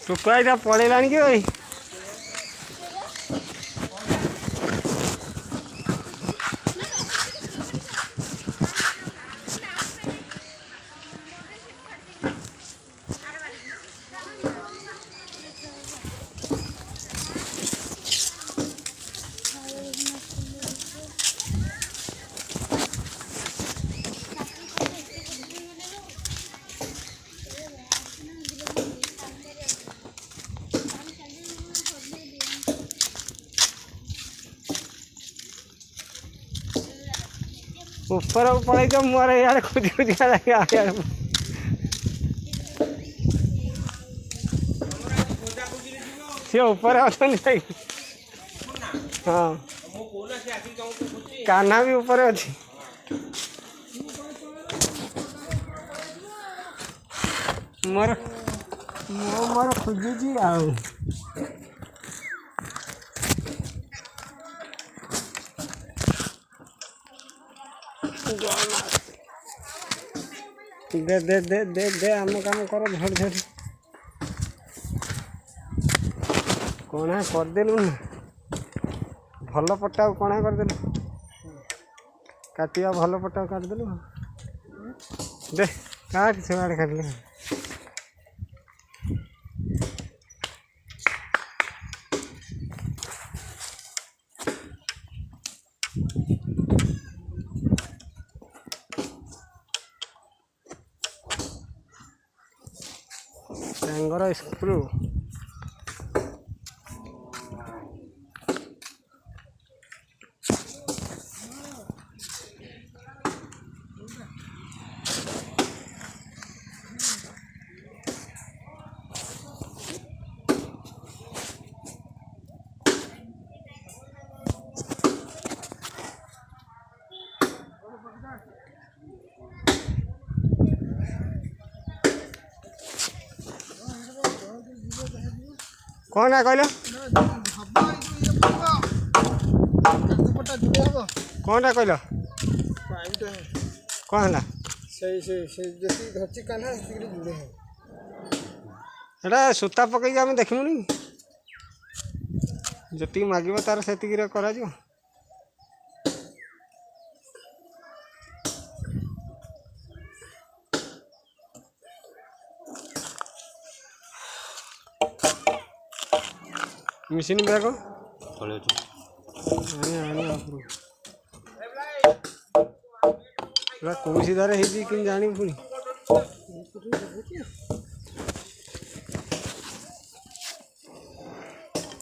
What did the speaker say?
टुकुआ इटा पड़ेलानी कि भाई ऊपर पड़े तो मोर यार खुद खुद यार सी ऊपर अच्छा हाँ कान्हा भी ऊपर अच्छी मोर मोर खोजुची आउ दे दे दे दे दे आम काम कर झड़ झड़ कणा करदेलु ना भल पट्टा कणा करदेलु काटिया भल पट्टा काटदेलु दे काट से आड़े काटले टांगर स्क्रू कौन है कहल कौन है कहल कौन है एटा सूता पकई आम देखमुनि जी मागे तार से कर मिशन बैग कौन सीधारे जानी पुणी